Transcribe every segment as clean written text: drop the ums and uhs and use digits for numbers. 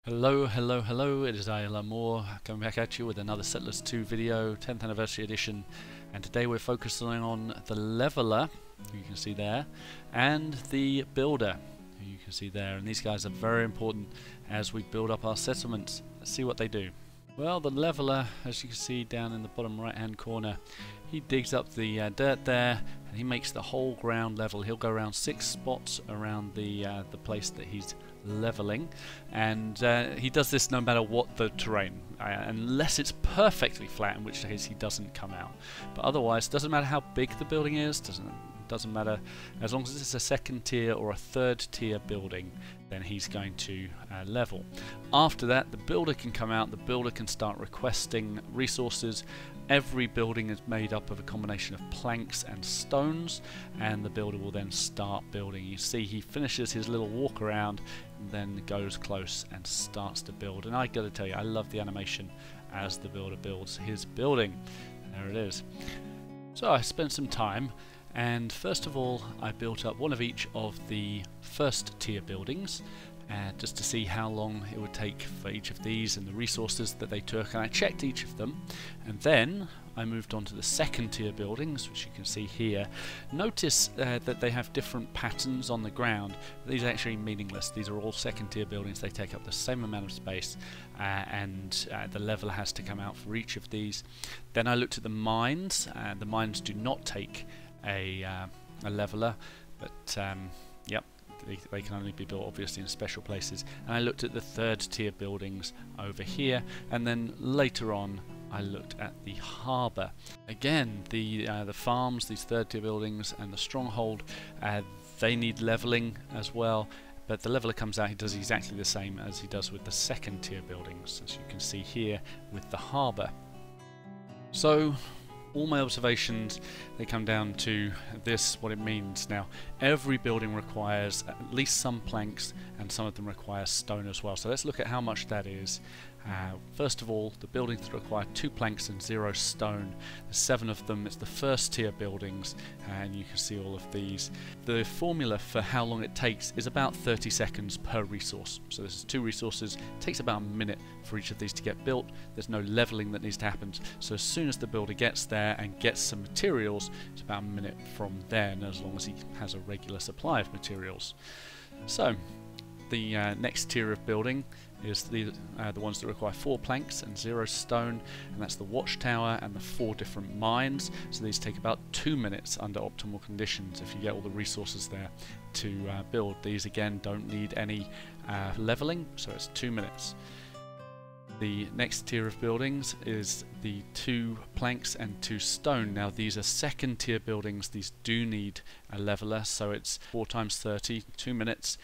Hello, hello, hello, it is I, Moore, coming back at you with another Settlers 2 video, 10th anniversary edition, and today we're focusing on the leveler, who you can see there, and the builder, who you can see there, and these guys are very important as we build up our settlements. Let's see what they do. Well, the leveler, as you can see down in the bottom right hand corner, he digs up the dirt there, and he makes the whole ground level. He'll go around 6 spots around the place that he's leveling, and he does this no matter what the terrain, unless it's perfectly flat, in which case he doesn't come out. But otherwise, it doesn't matter how big the building is, doesn't matter, as long as it's a second tier or a third tier building, then he's going to level. After that, the builder can come out, the builder can start requesting resources. Every building is made up of a combination of planks and stones, and the builder will then start building. You see he finishes his little walk around and then goes close and starts to build. And I gotta tell you, I love the animation as the builder builds his building. There it is. So I spent some time, and first of all I built up one of each of the first tier buildings, just to see how long it would take for each of these and the resources that they took, and I checked each of them, and then I moved on to the second tier buildings, which you can see here. Notice that they have different patterns on the ground. These are actually meaningless. These are all second tier buildings. They take up the same amount of space, and the leveler has to come out for each of these. Then I looked at the mines. The mines do not take a leveler, but yep, they can only be built obviously in special places. And I looked at the third tier buildings over here, and then later on I looked at the harbour. Again, the farms, these third tier buildings, and the stronghold, they need levelling as well. But the leveler comes out, he does exactly the same as he does with the second tier buildings, as you can see here with the harbour. So all my observations, they come down to this, what it means. Now, every building requires at least some planks, and some of them require stone as well. So let's look at how much that is. First of all, the buildings require 2 planks and 0 stone. There's 7 of them. It's the first tier buildings, and you can see all of these. The formula for how long it takes is about 30 seconds per resource. So this is 2 resources. It takes about a minute for each of these to get built. There's no leveling that needs to happen. So as soon as the builder gets there and gets some materials, it's about a minute from then, as long as he has a regular supply of materials. So the next tier of building is the ones that require 4 planks and 0 stone, and that's the watchtower and the 4 different mines. So these take about 2 minutes under optimal conditions if you get all the resources there to build. These again don't need any leveling, so it's 2 minutes. The next tier of buildings is the 2 planks and 2 stone. Now these are second tier buildings. These do need a leveler, so it's 4 times 30, 2 minutes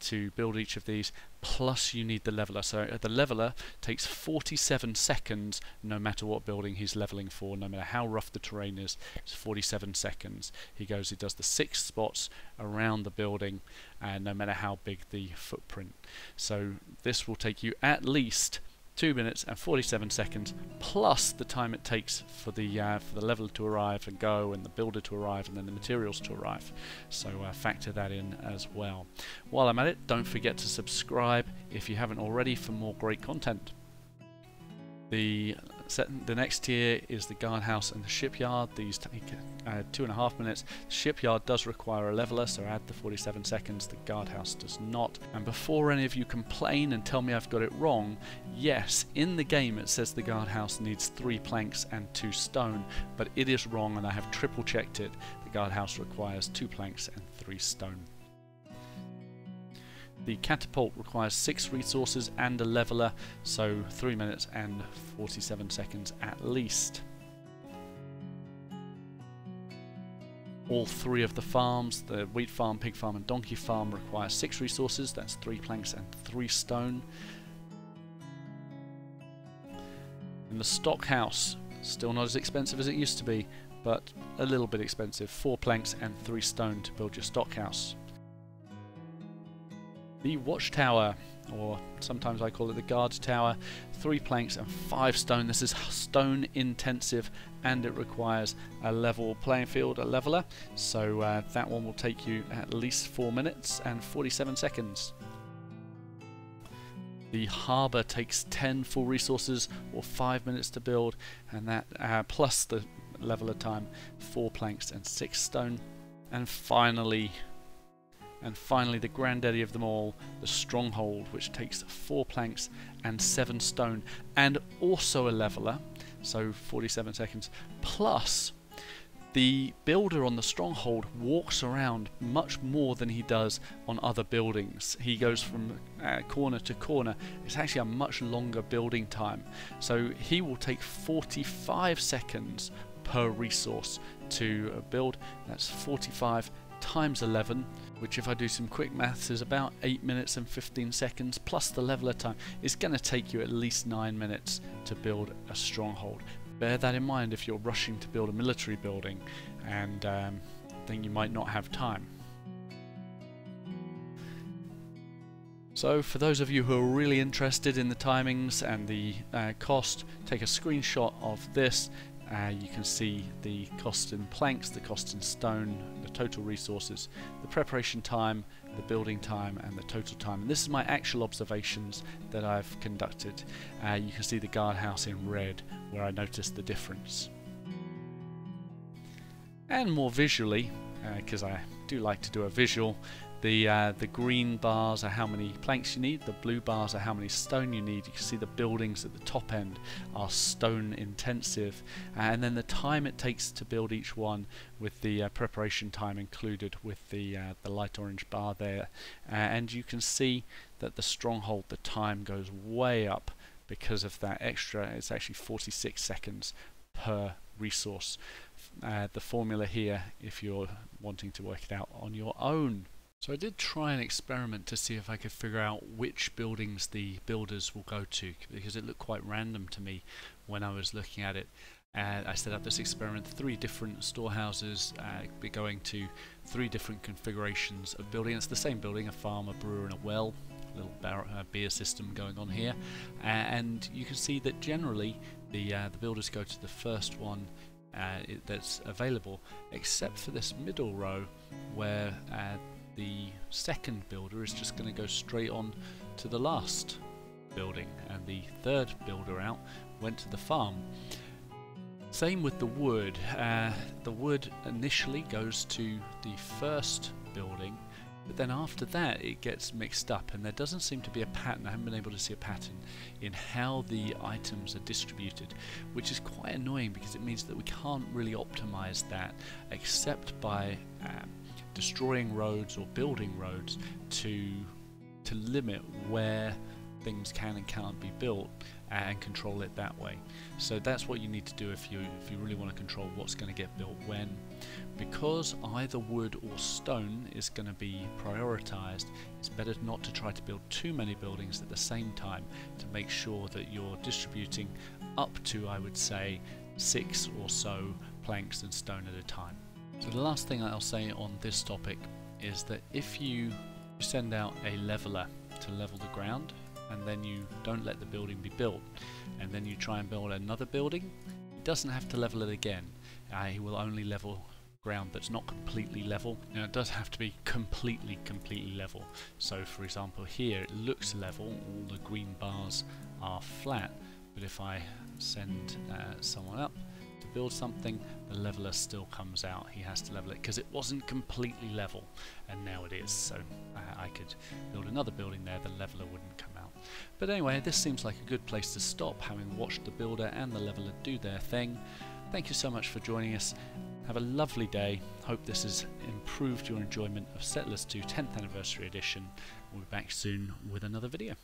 to build each of these, plus you need the leveler. So the leveler takes 47 seconds no matter what building he's leveling for, no matter how rough the terrain is. It's 47 seconds. He does the 6 spots around the building, no matter how big the footprint. So this will take you at least 2 minutes and 47 seconds, plus the time it takes for the leveler to arrive and go, and the builder to arrive, and then the materials to arrive. So factor that in as well. While I'm at it, don't forget to subscribe if you haven't already for more great content. The next tier is the guardhouse and the shipyard. These take 2.5 minutes. The shipyard does require a leveler, so add the 47 seconds. The guardhouse does not. And before any of you complain and tell me I've got it wrong, yes, in the game it says the guardhouse needs 3 planks and 2 stone, but it is wrong, and I have triple checked it. The guardhouse requires 2 planks and 3 stone. The catapult requires 6 resources and a leveler, so 3 minutes and 47 seconds at least. All 3 of the farms, the wheat farm, pig farm and donkey farm, require 6 resources. That's 3 planks and 3 stone. And the stock house, still not as expensive as it used to be, but a little bit expensive. 4 planks and 3 stone to build your stock house. The watchtower, or sometimes I call it the guard tower, 3 planks and 5 stone. This is stone intensive, and it requires a level playing field, a leveler. So that one will take you at least 4 minutes and 47 seconds. The harbour takes 10 full resources or 5 minutes to build, and that plus the leveler time, 4 planks and 6 stone. And finally the granddaddy of them all, the stronghold, which takes 4 planks and 7 stone, and also a leveler, so 47 seconds, plus the builder on the stronghold walks around much more than he does on other buildings. He goes from corner to corner. It's actually a much longer building time. So he will take 45 seconds per resource to build. That's 45 times 11, which, if I do some quick maths, is about 8 minutes and 15 seconds plus the leveler time. It's going to take you at least 9 minutes to build a stronghold. Bear that in mind if you're rushing to build a military building and think you might not have time. So for those of you who are really interested in the timings and the cost, take a screenshot of this. You can see the cost in planks, the cost in stone, the total resources, the preparation time, the building time, and the total time. And this is my actual observations that I've conducted. You can see the guardhouse in red where I noticed the difference. And more visually, because I do like to do a visual, the green bars are how many planks you need, the blue bars are how many stone you need. You can see the buildings at the top end are stone intensive, and then the time it takes to build each one with the preparation time included with the light orange bar there. And you can see that the stronghold, the time goes way up because of that extra. It's actually 46 seconds per resource. The formula here, if you're wanting to work it out on your own. So I did try an experiment to see if I could figure out which buildings the builders will go to, because it looked quite random to me when I was looking at it. I set up this experiment, 3 different storehouses, be going to 3 different configurations of building. It's the same building, a farm, a brewer and a well, a little beer system going on here. And you can see that generally the builders go to the first one that's available, except for this middle row where the second builder is just going to go straight on to the last building, and the third builder out went to the farm. Same with the wood. The wood initially goes to the first building, but then after that it gets mixed up, and there doesn't seem to be a pattern. I haven't been able to see a pattern in how the items are distributed, which is quite annoying because it means that we can't really optimize that except by destroying roads or building roads to limit where things can and can't be built and control it that way. So that's what you need to do if you really want to control what's going to get built when. Because either wood or stone is going to be prioritized, it's better not to try to build too many buildings at the same time, to make sure that you're distributing up to, I would say, 6 or so planks and stone at a time. So the last thing I'll say on this topic is that if you send out a leveler to level the ground, and then you don't let the building be built, and then you try and build another building, he doesn't have to level it again. He will only level ground that's not completely level. Now it does have to be completely level. So for example here it looks level, all the green bars are flat, but if I send someone up to build something, the leveler still comes out. He has to level it because it wasn't completely level, and now it is. So I could build another building there, the leveler wouldn't come out. But anyway, this seems like a good place to stop, having watched the builder and the leveler do their thing. Thank you so much for joining us. Have a lovely day. Hope this has improved your enjoyment of Settlers 2 10th Anniversary Edition. We'll be back soon with another video.